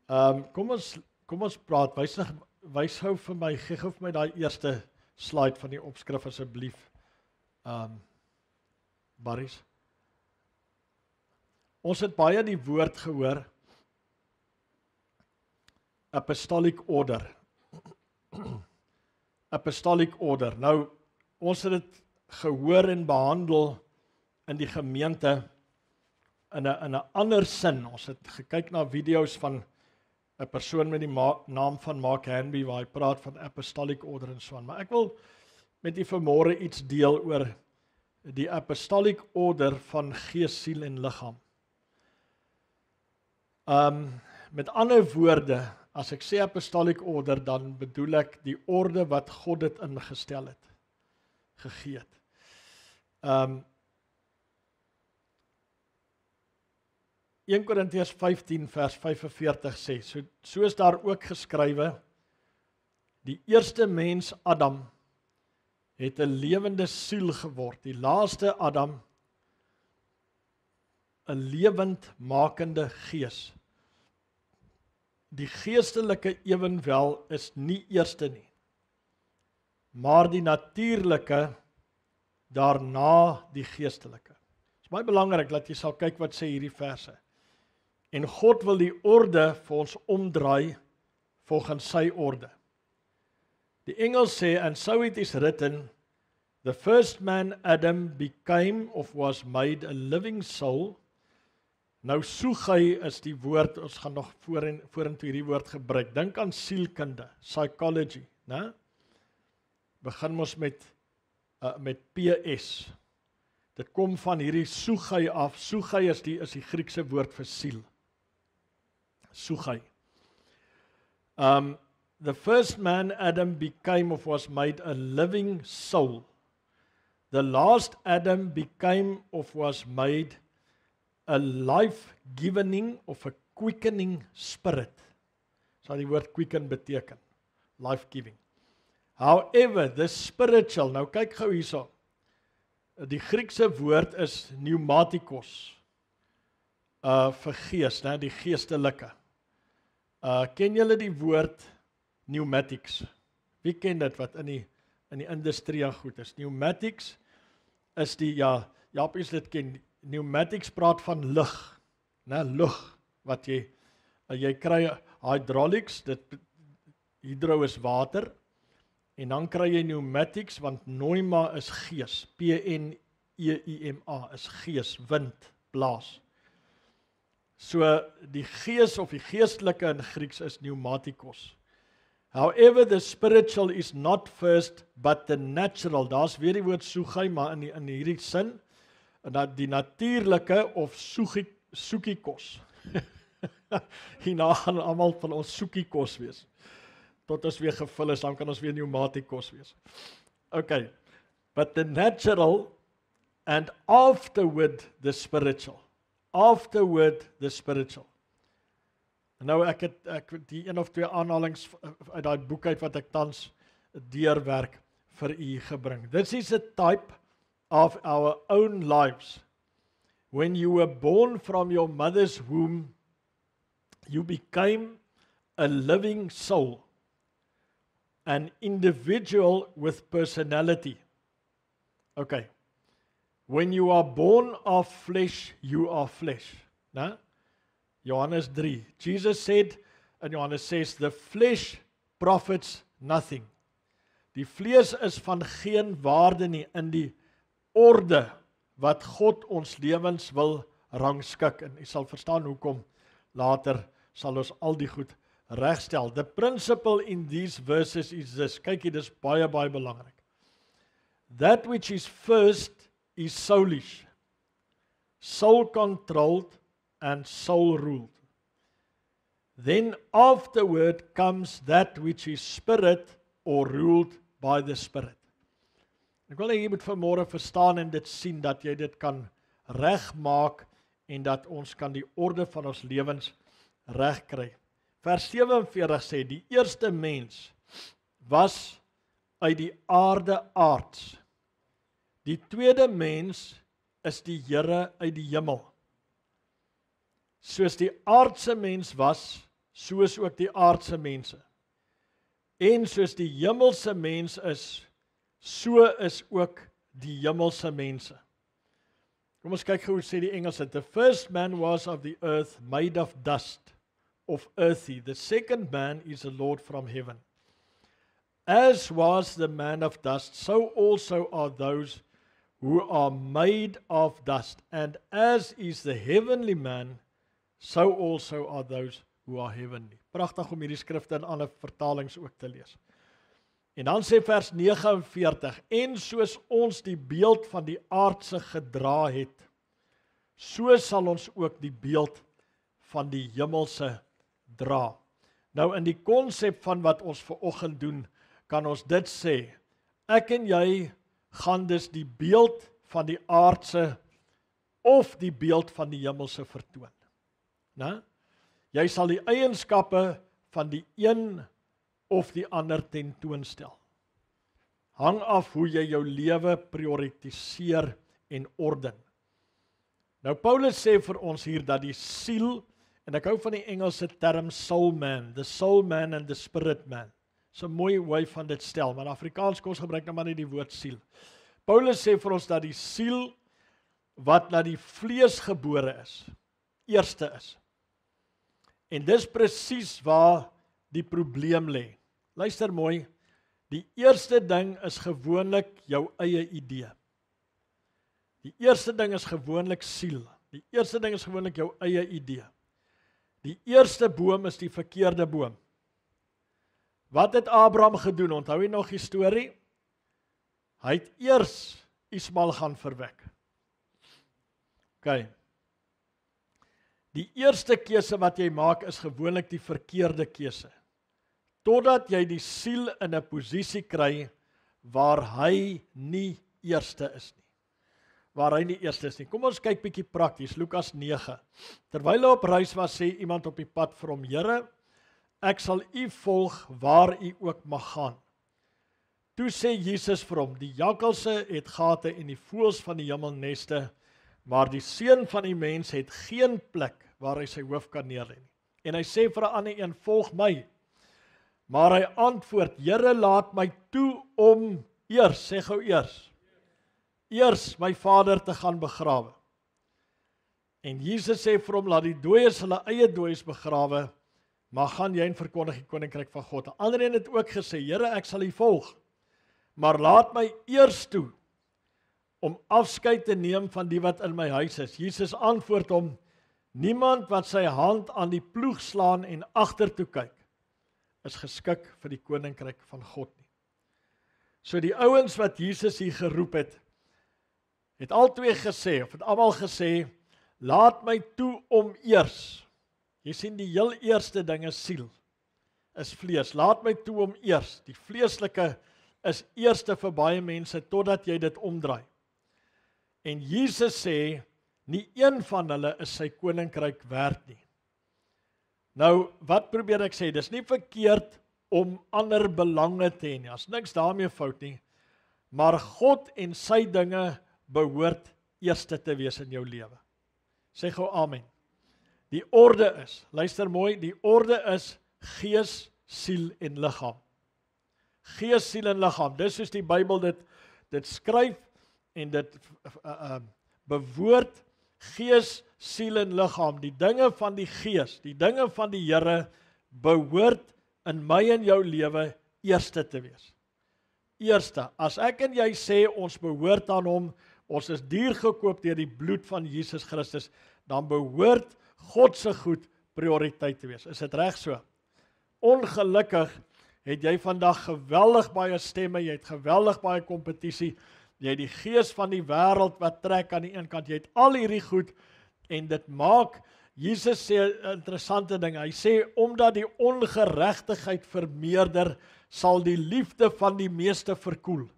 Kom ons praat, wys gou vir my, gee gou vir my daai eerste slide van die opskrif asseblief. Barries. Ons het baie die woord gehoor, apostolic order. Apostolic order. Nou, ons het dit gehoor en behandel in die gemeente in 'n ander sin. Ons het gekyk na video's van 'n persoon met die naam van Mark Hanby waar hy praat van apostolic order en so aan. Maar ek wil met u vanmôre iets deel oor die apostolic order van gees, siel en liggaam. Met ander woorde, as ek sê apostolic order, dan bedoel ek die orde wat God dit ingestel het, gegee het. 1 Korintiërs 15 vers 45 sê, so is daar ook geskrywe, die eerste mens Adam het 'n lewende siel geword, die laaste Adam 'n lewendmakende gees. Die geestelike ewenwel is nie eerste nie, maar die natuurlike daarna die geestelike. Dit is baie belangrik dat jy sal kyk wat sê hierdie verse. En God wil die orde vir ons omdraai volgens sy orde. Die Engels sê, and so it is written, the first man Adam became of was made a living soul. Nou soegy is die woord, ons gaan nog vorentoe hierdie woord gebruik. Dink aan sielkunde, psychology, né? Begin ons met PS. Dit kom van hierdie soegy af. Soegy is die Griekse woord vir siel. Soegy. The first man Adam became of was made a living soul. The last Adam became of was made a life-giving of a quickening spirit. So die woord quicken beteken, life-giving. However, the spiritual, nou kyk gou hierso. Die Griekse woord is pneumatikos. Vir gees, né, die geestelike. Ken julle die woord pneumatics? Wie ken dit wat in die industrie goed is? Pneumatics is die, Japies dit ken. Pneumatics praat van lug, né, lug wat jy kry hydraulics, hydro is water, en dan kry jy pneumatics, want pneuma is gees, P-N-E-U-M-A, is gees, wind, blaas. So die gees of die geestelike in Grieks is pneumatikos. However, the spiritual is not first, but the natural. Daar's weer die woord soegy, maar in hierdie sin, dat die natuurlike of soekiekos. Hierna gaan almal van ons soekiekos wees. Tot ons weer gevul is, dan kan ons weer pneumatikos wees. Okay, but the natural and afterward the spiritual. Afterward the spiritual. Nou ek het die een of twee aanhalings uit daai boek uit wat ek tans deurwerk vir u gebring. This is a type of our own lives. When you were born from your mother's womb, you became a living soul, an individual with personality. Okay. When you are born of flesh, you are flesh. Né? Johannes 3. Jesus said, and Johannes says, the flesh profits nothing. Die vlees is van geen waarde nie in die orde wat God ons lewens wil rangskik. En jy sal verstaan hoekom later sal ons al die goed regstel. The principle in these verses is this. Kyk hier, dis baie belangrik. That which is first is soulish, soul-controlled and soul-ruled. Then afterward comes that which is spirit or ruled by the spirit. Ek wil hê jy moet vanmôre verstaan en dit sien dat jy dit kan regmaak en dat ons kan die orde van ons lewens regkry. Vers 47 sê, die eerste mens was uit die aarde aards. Die tweede mens is die Here uit die hemel. Soos die aardse mens was, soos ook die aardse mense. En soos die hemelse mens is, so is ook die hemelse mense. Kom ons kyk hoe sê die Engelse. The first man was of the earth, made of dust, of earthy. The second man is the Lord from heaven. As was the man of dust, so also are those who are made of dust. And as is the heavenly man, so also are those who are heavenly. Pragtig om hierdie skrifte in ander vertalings ook te lees. En dan sê vers 49, en soos ons die beeld van die aardse gedra het, so sal ons ook die beeld van die hemelse dra. Nou in die konsep van wat ons vanoggend doen, kan ons dit sê, ek en jy gaan dus die beeld van die aardse of die beeld van die hemelse vertoon. Nou, jy sal die eienskappe van die een of die ander tentoonstel. Hang af hoe jy jou lewe prioritiseer en orden. Nou Paulus sê vir ons hier dat die siel, en ek hou van die Engelse term soul man, the soul man and the spirit man. Dis 'n mooi wy van dit stel, maar in Afrikaans kom ons gebruik nou maar net die woord siel. Paulus sê vir ons dat die siel wat na die vlees gebore is, eerste is. En dis presies waar die probleem lê. Luister mooi, die eerste ding is gewoonlik jou eie idee. Die eerste ding is gewoonlik siel. Die eerste ding is gewoonlik jou eie idee. Die eerste boom is die verkeerde boom. Wat het Abraham gedoen? Onthou jy nog die storie? Hy het eers Ismael gaan verwek. OK. Die eerste keuse wat jy maak is gewoonlik die verkeerde keuse. Totdat jy die siel in 'n posisie kry waar hy nie eerste is nie. Waar hy nie eerste is nie. Kom ons kyk bietjie prakties, Lukas 9. Terwyl hy op reis was, sê iemand op die pad vir hom, Here, ek sal u volg waar u ook mag gaan. Toe sê Jesus vir hom, die jakkalse het gate en die voëls van die hemel neste, maar die seun van die mens het geen plek waar hy sy hoof kan neerlê nie. En hy sê vir 'n ander een, volg my. Maar hy antwoord, Here, laat my toe om eers, sê gou eers my vader te gaan begrawe. En Jesus sê vir hom, laat die dooies hulle eie dooies begrawe, maar gaan jy en verkondig die koninkryk van God. 'n Ander een het ook gesê, Here, ek sal u volg, maar laat my eers toe om afskeid te neem van die wat in my huis is. Jesus antwoord hom, niemand wat sy hand aan die ploeg slaan en agtertoe kyk, is geskik vir die koninkryk van God nie. So die ouens wat Jesus hier geroep het albei gesê, of het almal gesê, laat my toe om eers. Jy sien die heel eerste ding is siel, is vlees. Laat my toe om eers. Die vleeslike is eerste vir baie mense totdat jy dit omdraai. En Jesus sê, nie een van hulle is sy koninkryk werd nie. Nou, wat probeer ek sê? Dis nie verkeerd om ander belange te hê nie. As niks daarmee fout nie. Maar God en sy dinge behoort eerste te wees in jou lewe. Sê gou amen. Die orde is, luister mooi, die orde is gees, siel en liggaam. Gees, siel en liggaam. Dis soos die Bybel dit skryf en dit bewoord, gees, siel en liggaam. Die dinge van die gees, die dinge van die Here behoort in my en jou lewe eerste te wees. Eerste, as ek en jy sê ons behoort aan hom, ons is duur gekoop deur die bloed van Jesus Christus, dan behoort God se goed prioriteit te wees. Is dit reg so? Ongelukkig het jy vandag geweldig baie stemme, jy het geweldig baie kompetisie, jy het die gees van die wêreld wat trek aan die een kant, jy het al hierdie goed, en dit maak, Jesus sê 'n interessante ding, hy sê, omdat die ongeregtigheid vermeerder, sal die liefde van die meeste verkoel.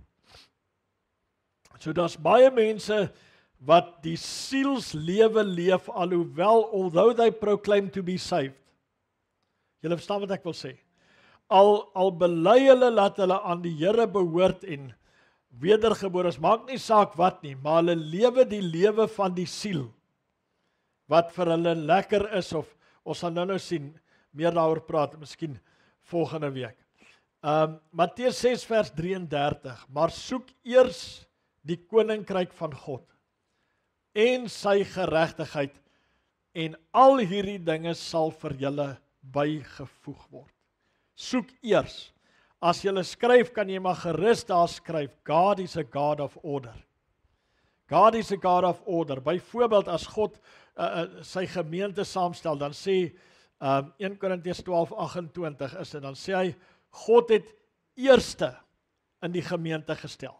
So daar's baie mense wat die sielslewe leef, although they proclaim to be saved. Julle verstaan wat ek wil sê. Al bely hulle dat hulle aan die Here behoort en wedergebore is, maak nie saak wat nie, maar hulle lewe die lewe van die siel, wat vir hulle lekker is, of ons sal nou sien, meer daaroor praat, miskien volgende week. Matteus 6 vers 33, maar soek eers die koninkryk van God en sy geregtigheid en al hierdie dinge sal vir julle bygevoeg word. Soek eers. As jy skryf, kan jy maar gerus daar skryf, God is a God of order. God is a God of order. Byvoorbeeld as God sy gemeente saamstel, dan sê 1 Korintiërs 12:28 is dit, dan sê hy, God het eerste in die gemeente gestel.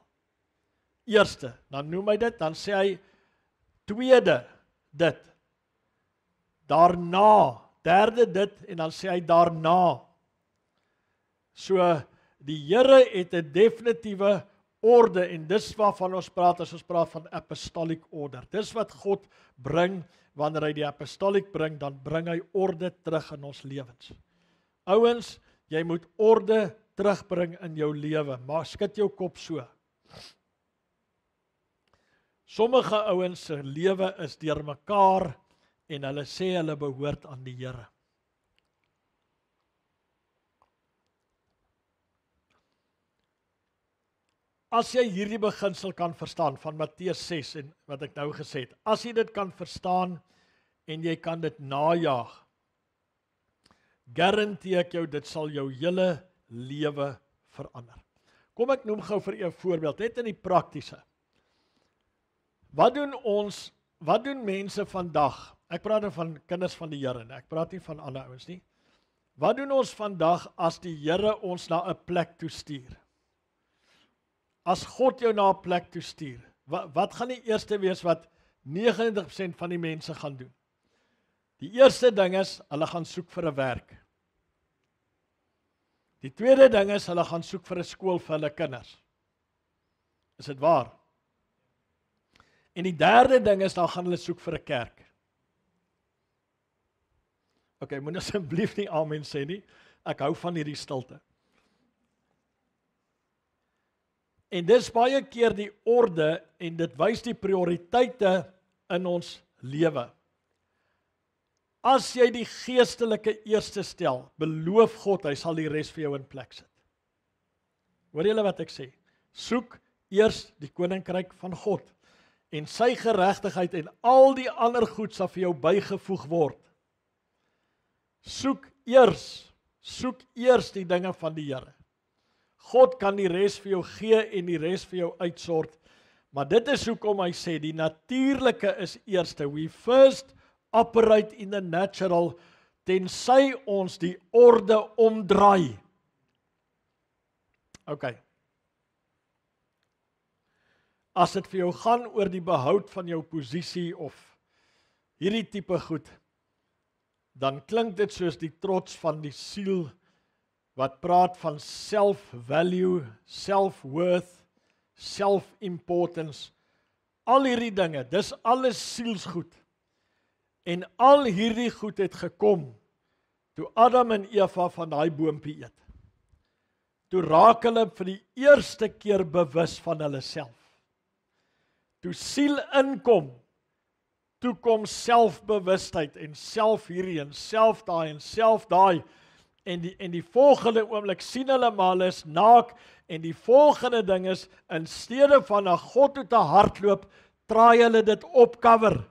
Eerste, dan noem hy dit, dan sê hy tweede dit. Daarna, derde dit, en dan sê hy daarna. So, die Here het 'n definitiewe orde, en dis waarvan ons praat as ons praat van apostolic order. Dis wat God bring, wanneer hy die apostolic bring, dan bring hy orde terug in ons lewens. Ouens, jy moet orde terugbring in jou lewe, maar skud jou kop so. Sommige ouens se lewe is deurmekaar, en hulle sê hulle behoort aan die Here. As jy hierdie beginsel kan verstaan van Matteus 6 en wat ek nou gesê het, as jy dit kan verstaan en jy kan dit najaag, garandeer ek jou, dit sal jou hele lewe verander. Kom ek noem gou vir u 'n voorbeeld, net in die praktiese. Wat doen mense vandag? Ek praat nou van kinders van die Here, ek praat nie van ander ouens nie. Wat doen ons vandag as die Here ons na 'n plek toe stuur? As God jou na 'n plek toe stuur, wat gaan die eerste wees wat 99% van die mense gaan doen? Die eerste ding is, hulle gaan soek vir 'n werk. Die tweede ding is, hulle gaan soek vir 'n skool vir hulle kinders. Is dit waar? En die derde ding is, dan gaan hulle soek vir 'n kerk. Ok, moet asseblief nie amen sê nie, ek hou van hierdie stilte. En dis baie keer die orde, en dit wys die prioriteite in ons lewe. As jy die geestelike eerste stel, beloof God, hy sal die res vir jou in plek sit. Hoor julle wat ek sê? Soek eers die koninkryk van God, en sy geregtigheid, en al die ander goed sal vir jou bygevoeg word. Soek eers die dinge van die Here. God kan die res vir jou gee en die res vir jou uitsort, maar dit is hoekom hy sê, die natuurlike is eerste. We first operate in the natural, tensy ons die orde omdraai. Ok. As dit vir jou gaan oor die behoud van jou posisie of hierdie tipe goed, dan klink dit soos die trots van die siel wat praat van self-value, self-worth, self-importance. Al hierdie dinge, dis alles sielsgoed. En al hierdie goed het gekom toe Adam en Eva van daai boompie eet. Toe raak hulle vir die eerste keer bewus van hulle self. Toe siel inkom, toe kom selfbewustheid en self hierdie en self daai en die volgende oomblik sien hulle maar hulle is naak en die volgende ding is in steede van na God toe te hardloop, draai hulle dit opcover.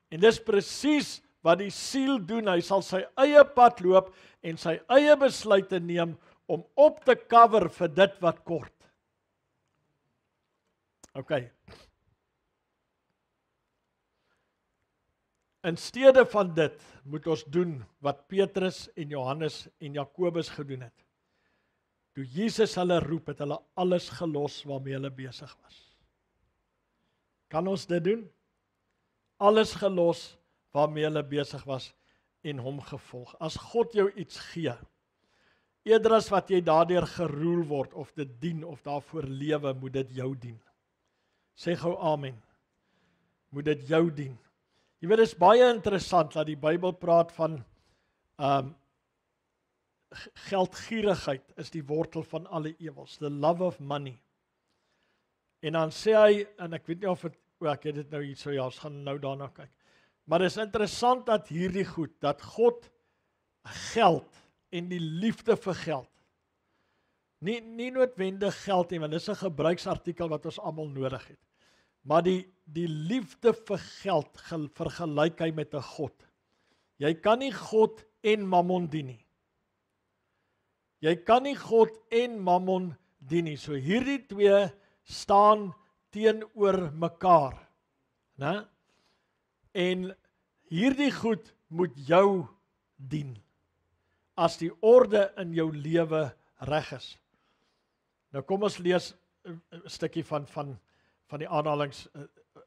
En dis presies wat die siel doen, hy sal sy eie pad loop en sy eie besluite neem om op te cover vir dit wat kort. Ok. In steede van dit moet ons doen wat Petrus en Johannes en Jakobus gedoen het. Toe Jesus hulle roep, het hulle alles gelos waarmee hulle besig was. Kan ons dit doen? Alles gelos waarmee hulle besig was en hom gevolg. As God jou iets gee, eerder as wat jy daardeur geroel word of dit dien of daarvoor lewe, moet dit jou dien. Sê gou amen. Moet dit jou dien. Jy weet, dit is baie interessant dat die Bybel praat van geldgierigheid is die wortel van alle ewels, the love of money. En dan sê hy, en ek weet nie of het, ek het dit nou hier, ons gaan nou daarna kyk, maar dit is interessant dat hierdie goed, dat God geld en die liefde vir geld. Nie noodwendig geld nie, want dis 'n gebruiksartikel wat ons almal nodig het. Maar die liefde vir geld vergelyk hy met 'n god. Jy kan nie God en Mammon dien nie. Jy kan nie God en Mammon dien nie. So hierdie twee staan teenoor mekaar, né? En hierdie goed moet jou dien as die orde in jou lewe reg is. Nou kom ons lees 'n stukkie van die aanhalings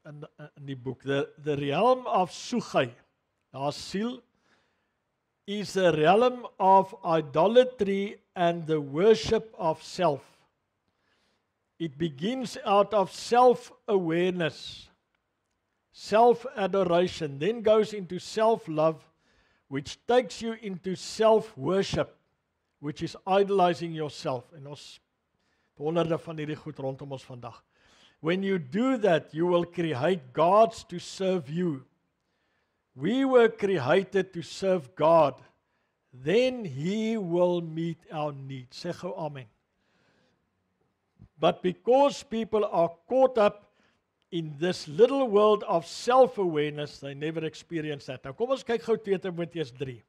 in die boek. The realm of Sugai, daar siel, is a realm of idolatry and the worship of self. It begins out of self-awareness, self-adoration, then goes into self-love, which takes you into self-worship, which is idolizing yourself. En ons honderde van hierdie goed rondom ons vandag. When you do that, you will create gods to serve you. We were created to serve God. Then He will meet our needs. Sê gou amen. But because people are caught up in this little world of self-awareness, they never experience that. Nou kom ons kyk gou 2 Timoteus 3.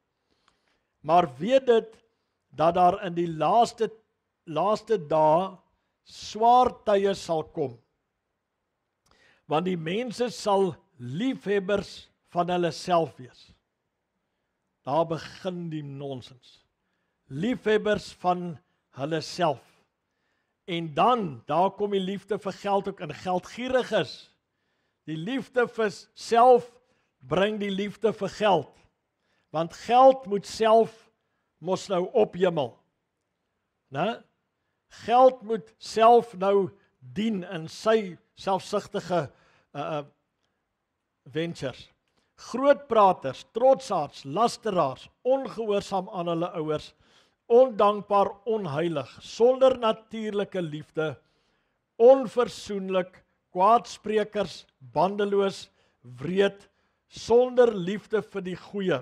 Maar weet dit dat daar in die laaste dae swaar tye sal kom. Want die mense sal liefhebbers van hulle self wees. Daar begin die nonsens. Liefhebbers van hulle self. En dan, daar kom die liefde vir geld ook in, geldgierig is. Die liefde vir self bring die liefde vir geld. Want geld moet self mos nou opjemmel. Né? Geld moet self nou dien in sy selfsugtige ventures. Grootpraters, trotsaards, lasteraars, ongehoorsaam aan hulle ouers, ondankbaar, onheilig, sonder natuurlike liefde, onversoenlik, kwaadsprekers, bandeloos, wreed, sonder liefde vir die goeie,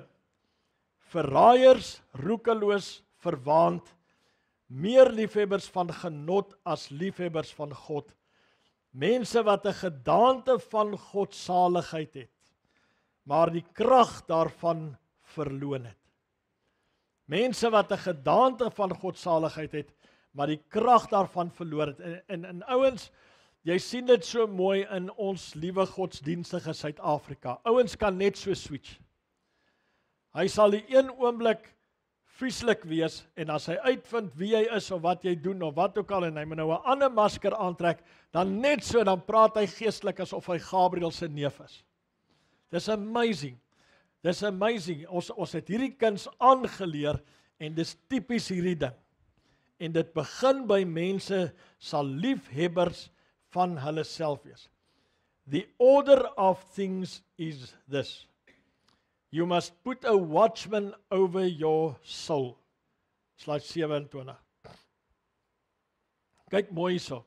verraaiers, roekeloos, verwaand, meer liefhebbers van genot as liefhebbers van God, mense wat 'n gedaante van godsaligheid het, maar die krag daarvan verloon het. Mense wat 'n gedaante van godsaligheid het, maar die krag daarvan verloor het. En ouens, jy sien dit so mooi in ons liewe godsdienstige Suid-Afrika. Ouens kan net so switch. Hy sal die een oomblik vieslik wees, en as hy uitvind wie jy is, of wat jy doen, of wat ook al, en hy moet nou 'n ander masker aantrek, dan net so, dan praat hy geestelik asof hy Gabriel se neef is. Dis amazing. Dis amazing. Ons het hierdie kuns aangeleer, en dis tipies hierdie ding. En dit begin by mense sal liefhebbers van hulle self wees. The order of things is this. You must put a watchman over your soul. Slide 27. Kyk mooi hierso.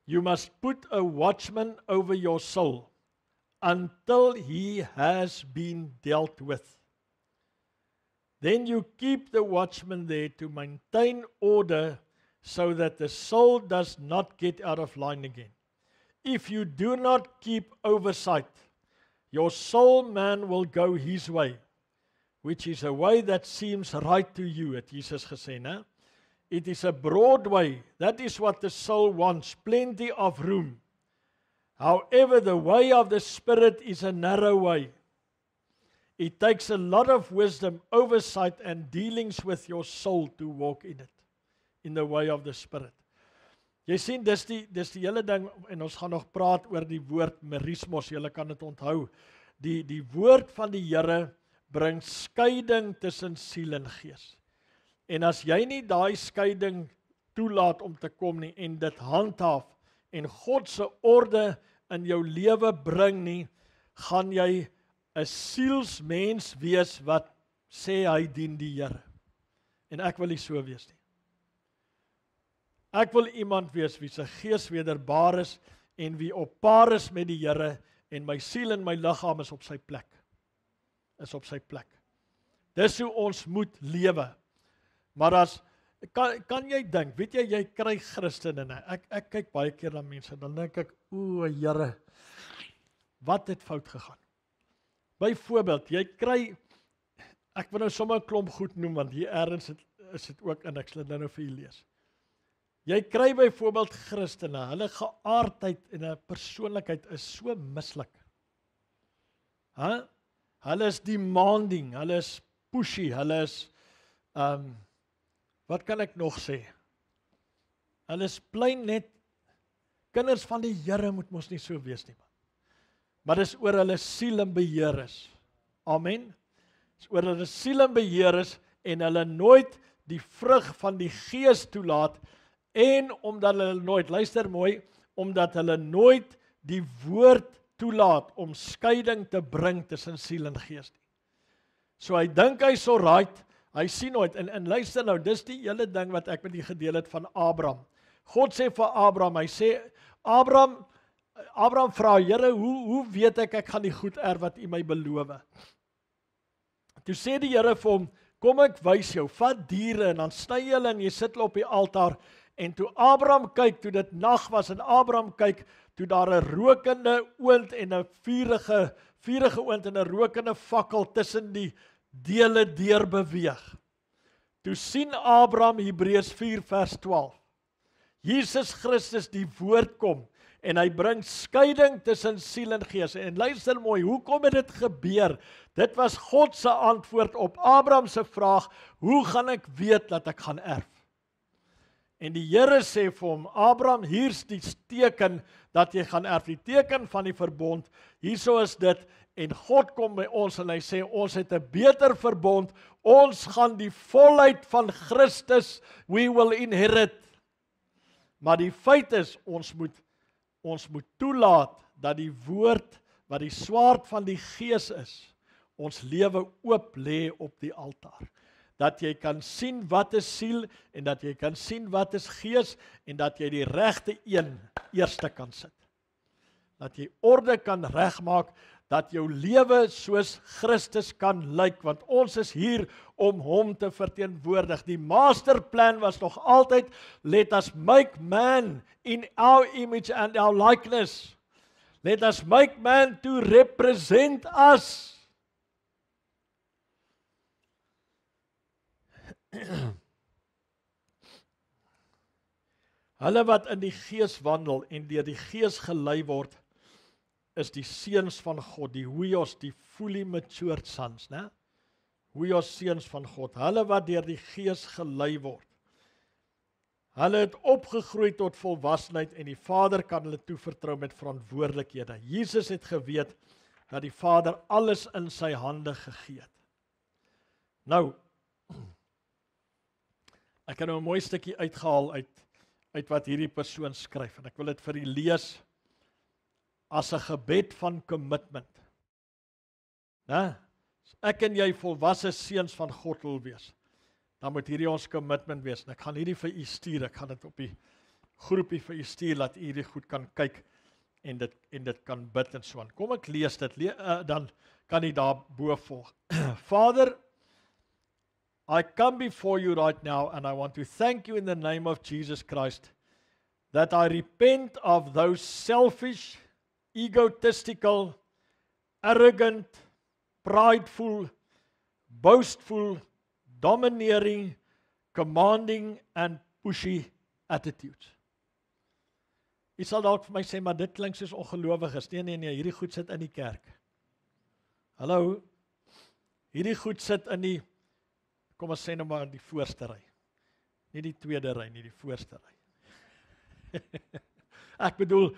You must put a watchman over your soul until he has been dealt with. Then you keep the watchman there to maintain order so that the soul does not get out of line again. If you do not keep oversight, your soul man will go his way, which is a way that seems right to you, het Jesus gesê, né? It is a broad way. That is what the soul wants, plenty of room. However, the way of the Spirit is a narrow way. It takes a lot of wisdom, oversight, and dealings with your soul to walk in it, in the way of the Spirit. Jy sien, dis die hele ding, en ons gaan nog praat oor die woord merismos, julle kan dit onthou. Die woord van die Here bring skeiding tussen siel en gees. En as jy nie daai skeiding toelaat om te kom nie, en dit handhaaf, en God se orde in jou lewe bring nie, gaan jy 'n sielsmens wees wat sê hy dien die Here. En ek wil nie so wees nie. Ek wil iemand wees wie se gees wederbaar is en wie op paar is met die Here, en my siel en my liggaam is op sy plek. Is op sy plek. Dis hoe ons moet lewe. Maar as kan jy dink, weet jy kry Christene. Ek kyk baie keer na mense, dan dink ek, o Here, wat het fout gegaan? Byvoorbeeld, jy kry, ek wil nou sommer 'n klomp goed noem, want hier ergens is dit ook in, ek sal dit nou vir julle lees. Jy kry byvoorbeeld Christene, hulle geaardheid en 'n persoonlikheid is so mislik. Hulle is demanding, hulle is pushy, hulle is, wat kan ek nog sê? Hulle is plain net, kinders van die Here moet mos nie so wees nie. Maar dis oor hulle siel en beheer is. Amen. Dis oor hulle siel en beheer is, en hulle nooit die vrug van die Gees toelaat, en omdat hulle nooit, luister mooi, omdat hulle nooit die woord toelaat om skeiding te bring tussen siel en gees nie. So hy dink hy's alright, hy sien nooit, en luister nou, dis die hele ding wat ek met u gedeel het van Abraham. God sê vir Abraham, hy sê, Abraham vra, Here, hoe weet ek gaan die goed erf wat u my beloof? Toe sê die Here vir hom, kom ek wys jou, vat diere en dan sny jy hulle en jy sit hulle op die altaar. En toe Abraham kyk, toe dit nag was en Abraham kyk, toe daar 'n rokende oond en 'n vurige oond en 'n rokende fakkel tussen die dele deur beweeg. Toe sien Abraham Hebreërs 4 vers 12. Jesus Christus die woord kom en hy bring skeiding tussen siel en gees. En luister mooi, hoekom het dit gebeur? Dit was God se antwoord op Abraham se vraag, hoe gaan ek weet dat ek gaan erf? En die Here sê vir hom, Abraham, hier's die teken dat jy gaan erf, die teken van die verbond, hierso is dit, en God kom by ons en hy sê, ons het 'n beter verbond, ons gaan die volheid van Christus, we will inherit. Maar die feit is, ons moet toelaat, dat die woord, wat die swaard van die Gees is, ons lewe oop lê op die altaar. Dat jy kan sien wat is siel, en dat jy kan sien wat is gees, en dat jy die regte een eerste kan sit. Dat jy orde kan regmaak, dat jou lewe soos Christus kan lyk, want ons is hier om hom te verteenwoordig. Die masterplan was nog altyd, let us make man in our image and our likeness. Let us make man to represent us. Hulle wat in die Gees wandel en deur die Gees gelei word, is die seuns van God, die huios, die fully matured sons, né? Huios seuns van God, hulle wat deur die Gees gelei word. Hulle het opgegroei tot volwassenheid en die Vader kan hulle toevertrou met verantwoordelikhede. Jesus het geweet dat die Vader alles in sy hande gegee het. Nou, ek het nou 'n mooi stukkie uitgehaal uit wat hierdie persoon skryf, en ek wil dit vir u lees as 'n gebed van commitment. Né? As ek en jy volwasse seuns van God wil wees, dan moet hierdie ons commitment wees. En ek gaan hierdie vir u stuur, ek gaan dit op die groepie vir u stuur, dat u hierdie goed kan kyk en dit kan bid en so aan. Kom ek lees dit, dan kan u daar bo volg. Father, I come before you right now and I want to thank you in the name of Jesus Christ that I repent of those selfish, egotistical, arrogant, prideful, boastful, domineering, commanding and pushy attitudes. Jy sal dalk vir my sê, maar dit klink soos ongelowiges. Nee, hierdie goed sit in die kerk. Hallo, hierdie goed sit in die, kom ons sê nou maar die voorste ry. Nie die tweede ry, nie die voorste ry. Ek bedoel,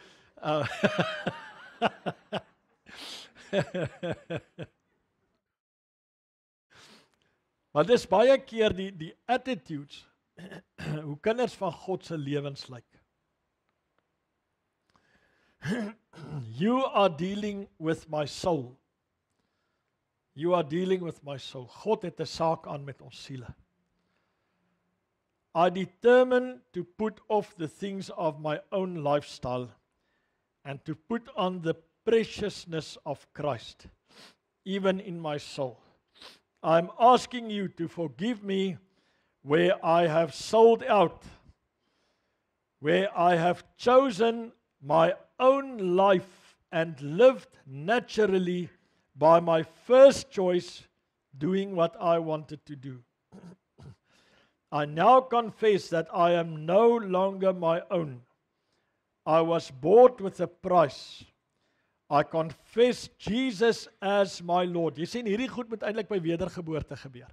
maar dis baie keer die attitudes, hoe kinders van God se lewens lyk. You are dealing with my soul. You are dealing with my soul. God het 'n saak aan met ons siele. I determine to put off the things of my own lifestyle and to put on the preciousness of Christ, even in my soul. I'm asking you to forgive me where I have sold out, where I have chosen my own life and lived naturally by my first choice, doing what I wanted to do. I now confess that I am no longer my own. I was bought with a price. I confess Jesus as my Lord. Jy sien, hierdie goed moet eintlik by wedergeboorte gebeur.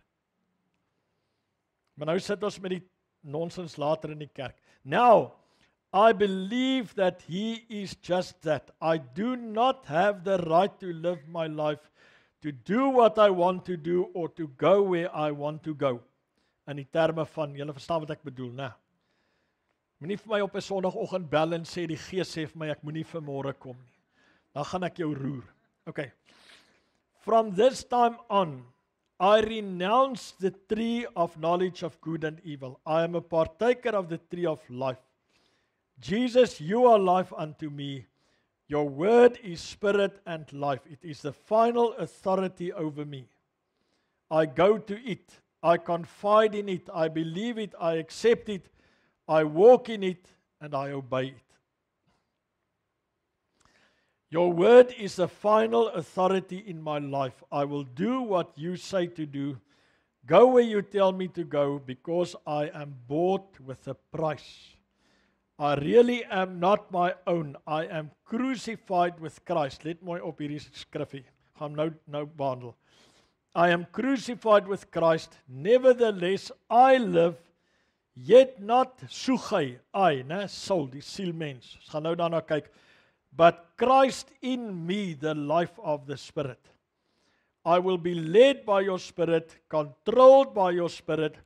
Maar nou sit ons met die nonsens later in die kerk. Now, I believe that he is just that. I do not have the right to live my life, to do what I want to do, or to go where I want to go. In die terme van, julle verstaan wat ek bedoel, né? Moenie vir my op 'n Sondagoggend bel en sê die Gees sê vir my ek moenie vanmôre kom nie. Dan gaan ek jou roer. Okay. From this time on, I renounce the tree of knowledge of good and evil. I am a partaker of the tree of life. Jesus, you are life unto me. Your word is spirit and life. It is the final authority over me. I go to it. I confide in it. I believe it. I accept it. I walk in it and I obey it. Your word is the final authority in my life. I will do what you say to do, go where you tell me to go, because I am bought with a price. I really am not my own. I am crucified with Christ. Let mooi op hierdie skriffie. Gaan nou behandel. I am crucified with Christ. Nevertheless, I live, yet not sugai. I, né, soul, die sielmens. Ons gaan nou daarna kyk. But Christ in me, the life of the Spirit. I will be led by your Spirit, controlled by your Spirit,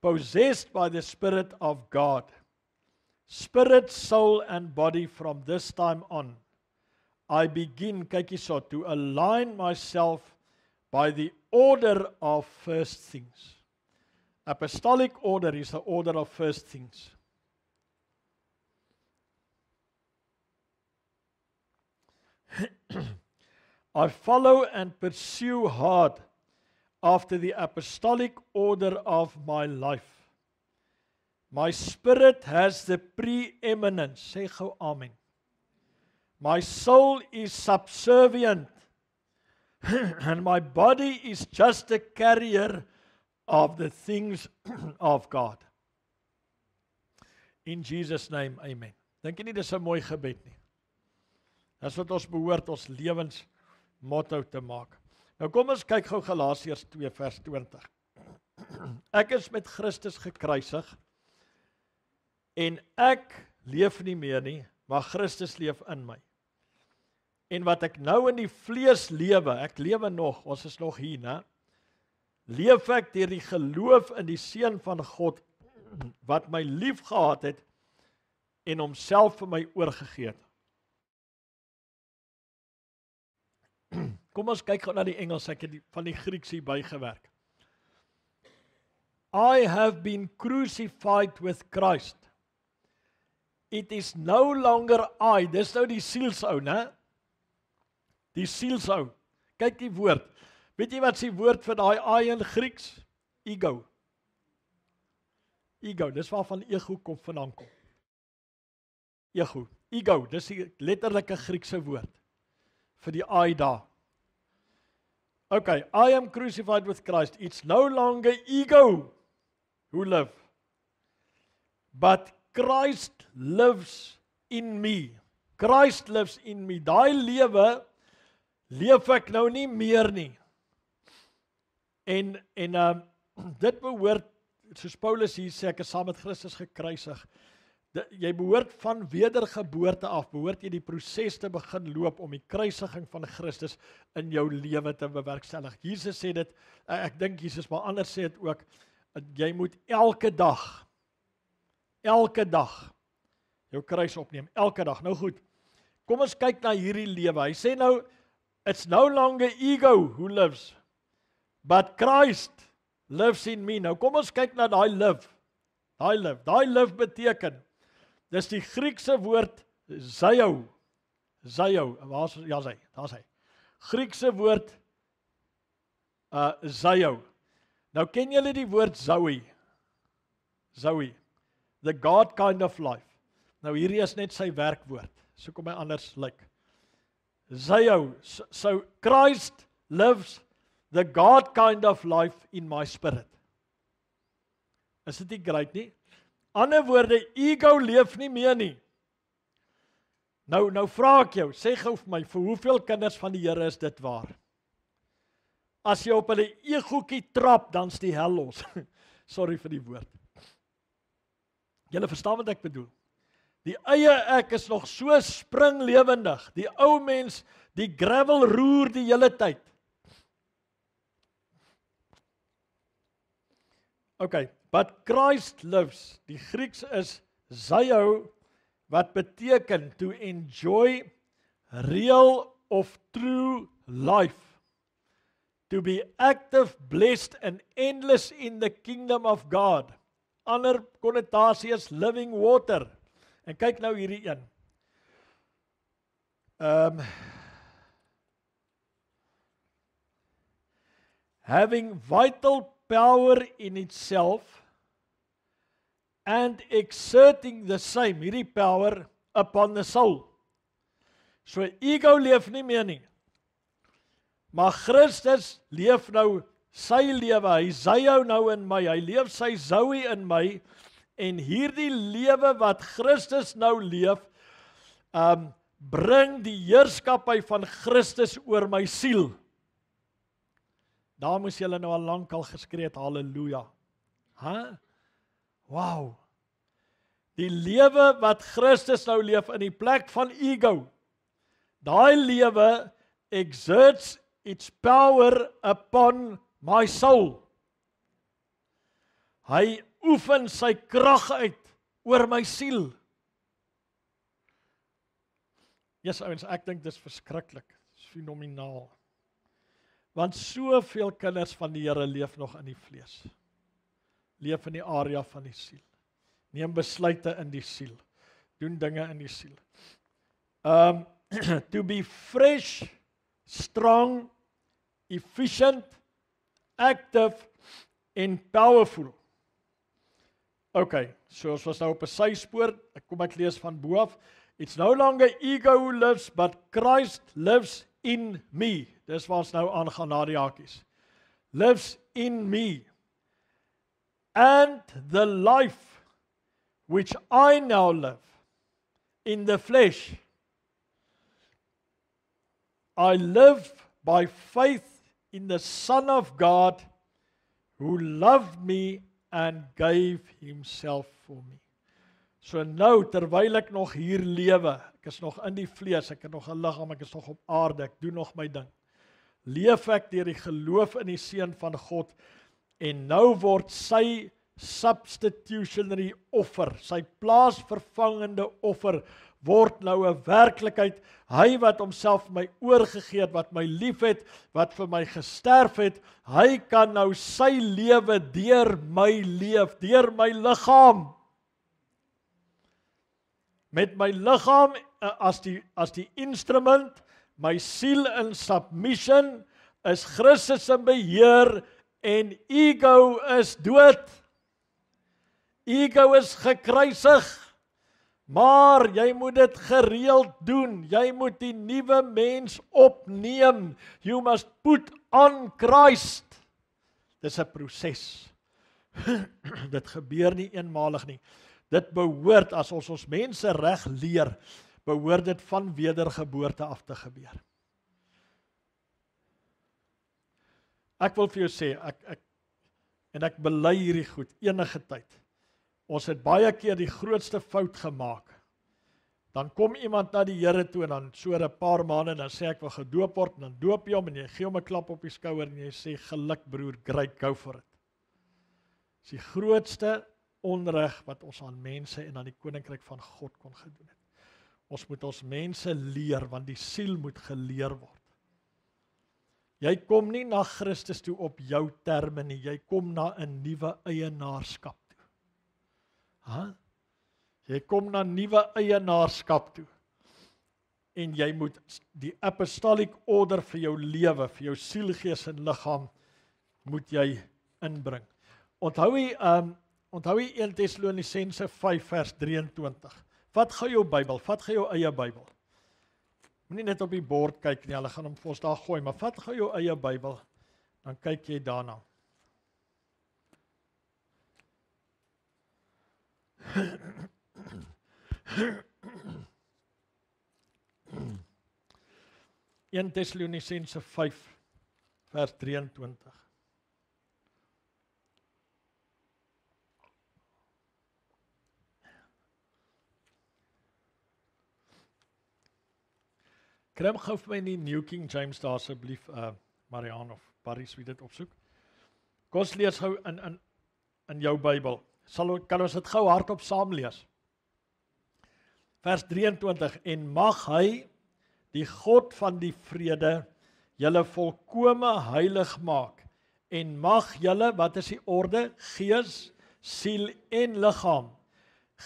possessed by the Spirit of God. Spirit, soul and body from this time on. I begin, kyk hierso, to align myself by the order of first things. Apostolic order is the order of first things. I follow and pursue hard after the apostolic order of my life. My spirit has the preeminence. Sê gou amen. My soul is subservient and my body is just a carrier of the things of God. In Jesus' name, amen. Dink jy nie dis 'n mooi gebed nie? Dis wat ons behoort ons lewens motto te maak. Nou kom ons kyk gou Galasiërs 2 vers 20. Ek is met Christus gekruisig en ek leef nie meer nie, maar Christus leef in my. En wat ek nou in die vlees lewe, ek lewe nog, ons is nog hier, né? Leef ek deur die geloof in die Seun van God wat my lief gehad het en homself vir my oorgegee het. Kom ons kyk gou na die Engels, ek het van die Grieks hier bygewerk. I have been crucified with Christ. It is no longer I. Dis nou die sielsou, né? Die sielsou. Kyk die woord. Weet jy wat is die woord vir daai I in Grieks? Ego. Ego, dis waarvan ego kom vandaan kom. Ego, ego, dis die letterlike Griekse woord vir die I daar. Okay, I am crucified with Christ. It's no longer ego who live, but Christ lives in me. Christ lives in me. Daai lewe leef ek nou nie meer nie. En dit behoort, soos Paulus hier sê, ek is saam met Christus gekruisig. Jy behoort van wedergeboorte af, behoort jy die proses te begin loop om die kruisiging van Christus in jou lewe te bewerkstellig. Jesus sê dit, ek dink Jesus, maar anders sê dit ook, jy moet elke dag jou kruis opneem, elke dag. Nou goed, kom ons kyk na hierdie lewe. Hy sê nou, it's no longer ego who lives, but Christ lives in me. Nou kom ons kyk na daai live. Daai live beteken, dis die Griekse woord zyo. Zyo, daar's hy. Griekse woord Zeo. Nou ken julle die woord Zoe? Zoe. The God kind of life. Nou hierdie is net sy werkwoord. So kom hy anders lyk. Zeo. So Christ lives the God kind of life in my spirit. Is dit nie great nie? Ander woorde, ego leef nie meer nie. Nou vra ek jou, sê gou vir my, vir hoeveel kinders van die Here is dit waar? As jy op hulle egoetjie trap, dan's die hel los. Sorry vir die woord. Julle verstaan wat ek bedoel. Die eie ek is nog so springlewendig. Die ou mens, die gravel roer die hele tyd. Okay, but Christ lives. Die Grieks is Zeo, wat beteken to enjoy real of true life. To be active, blessed and endless in the kingdom of God. Ander konnotasie is living water. En kyk nou hierdie een. Having vital power in itself and exerting the same, hierdie power upon the soul. So ego leef nie meer nie. Maar Christus leef nou sy lewe, hy Zeo nou in my, hy leef sy Zoe in my, en hierdie lewe wat Christus nou leef, bring die heerskappy van Christus oor my siel. Daar moes julle nou al lank al geskree het, halleluja. Wow. Die lewe wat Christus nou leef in die plek van ego, daai lewe exerts its power upon my soul. Hy oefen sy krag uit oor my siel. Yes, ouens, ek dink dis verskriklik. Dis fenomenaal. Want soveel kinders van die Here leef nog in die vlees. Leef in die area van die siel. Neem besluite in die siel. Doen dinge in die siel. To be fresh, strong, efficient, active and powerful. Okay, so ons was nou op 'n syspoor. Ek lees van bo af. It's no longer ego who lives, but Christ lives in me. Dis waar ons nou aangaan na die hakies. Lives in me. And the life which I now live in the flesh, I live by faith in the Son of God who loved me and gave himself for me. So nou, terwyl ek nog hier lewe, ek is nog in die vlees, ek het nog 'n liggaam, ek is nog op aarde, ek doen nog my ding. Leef ek deur die geloof in die Seun van God, en nou word sy substitutionary offer, sy plaasvervangende offer, word nou 'n werklikheid. Hy wat homself vir my oorgegee het, wat my lief het, wat vir my gesterf het, hy kan nou sy lewe deur my leef, deur my liggaam. Met my liggaam as die instrument, my siel in submission, is Christus in beheer, en ego is dood. Ego is gekruisig. Maar jy moet dit gereeld doen. Jy moet die nuwe mens opneem. You must put on Christ. Dis 'n proses. Dit gebeur nie eenmalig nie. Dit behoort, as ons mense reg leer, behoort dit van wedergeboorte af te gebeur. Ek wil vir jou sê, ek bely hierdie goed enige tyd. Ons het baie keer die grootste fout gemaak. Dan kom iemand na die Here toe en dan so 'n paar maande, dan sê ek wil gedoop word, en dan doop jy hom en jy gee hom 'n klap op die skouer en jy sê, geluk broer, great, go for it. Dis die grootste onreg wat ons aan mense en aan die koninkryk van God kon gedoen het. Ons moet ons mense leer, want die siel moet geleer word. Jy kom nie na Christus toe op jou terme nie, jy kom na 'n nuwe eienaarskap toe. Jy kom na nuwe eienaarskap toe. En jy moet die apostolic order vir jou lewe, vir jou siel, gees en liggaam moet jy inbring. Onthou jy 1 Tessalonisense 5 vers 23. Vat gou jou Bybel, vat gou jou eie Bybel. Moenie net op die bord kyk nie, hulle gaan hom vir ons daar gooi, maar vat gou jou eie Bybel, dan kyk jy daarna. In Tessalonisense 5 vers 23. Kry gou vir my in die New King James daar asseblief, Marianne of Paris wie dit opsoek. Kom ons lees gou in jou Bybel. Kan ons dit gou hardop saam lees? Vers 23, en mag hy, die God van die vrede, julle volkome heilig maak, en mag julle, wat is die orde? Gees, siel en liggaam,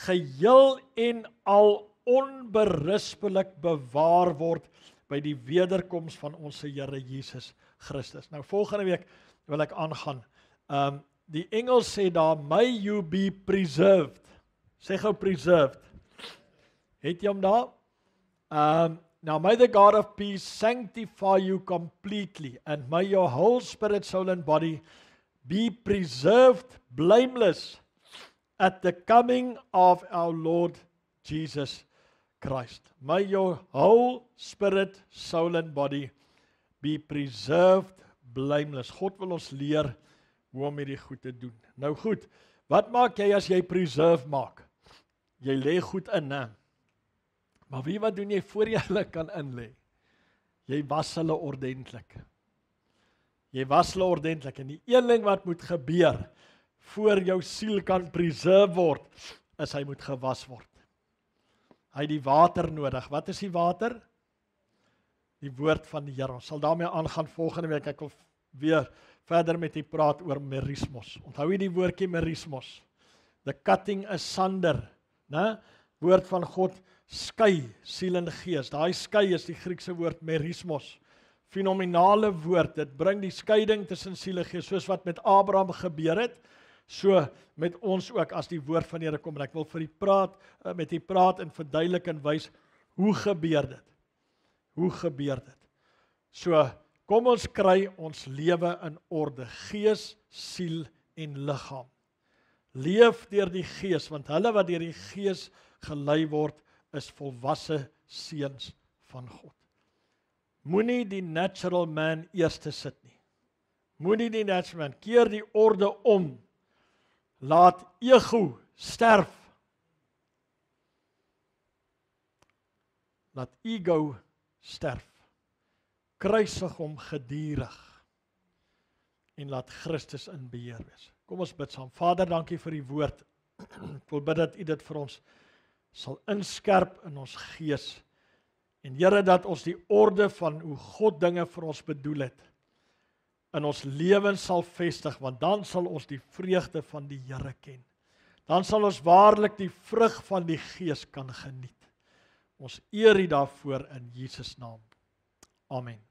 geheel en al onberispelik bewaar word by die wederkoms van ons Here Jesus Christus. Nou volgende week wil ek aangaan. Die Engels sê daar, may you be preserved. Sê gou preserved. Het jy hom daar? Now may the God of peace sanctify you completely, and may your whole spirit, soul and body be preserved blameless at the coming of our Lord Jesus Christ. May your whole spirit, soul and body be preserved blameless. God wil ons leer hoe om hierdie goed te doen. Nou goed, wat maak jy as jy preserve maak? Jy lê goed in, né? Maar wat doen jy voor jy hulle kan inlê? Jy was hulle ordentlik. Jy was hulle ordentlik. En die een ding wat moet gebeur voor jou siel kan preserve word, is hy moet gewas word. Hy het die water nodig. Wat is die water? Die woord van die Here. Ons sal daarmee aangaan volgende week. Ek wil weer verder met u praat oor merismos. Onthou jy die woordjie merismos? The cutting asunder, né? Woord van God skei siel en gees. Daai skei is die Griekse woord merismos. Fenominale woord. Dit bring die skeiding tussen siel en gees, soos wat met Abraham gebeur het. So met ons ook as die woord van die Here kom. En ek wil vir met u praat en verduidelik en wys hoe gebeur dit? Hoe gebeur dit? So kom ons kry ons lewe in orde, gees, siel en liggaam. Leef deur die gees, want hulle wat deur die gees gelei word, is volwasse seuns van God. Moenie die natural man eerste sit nie. Moenie die natural man, keer die orde om. Laat ego sterf. Laat ego sterf. Kruisig hom gedurig. En laat Christus in beheer wees. Kom ons bid saam. Vader, dankie vir die woord. Ek wil bid dat u dit vir ons sal inskerp in ons gees. En Here, dat ons die orde van hoe God dinge vir ons bedoel het, in ons lewens sal vestig, want dan sal ons die vreugde van die Here ken. Dan sal ons waarlik die vrug van die Gees kan geniet. Ons eer U daarvoor in Jesus naam. Amen.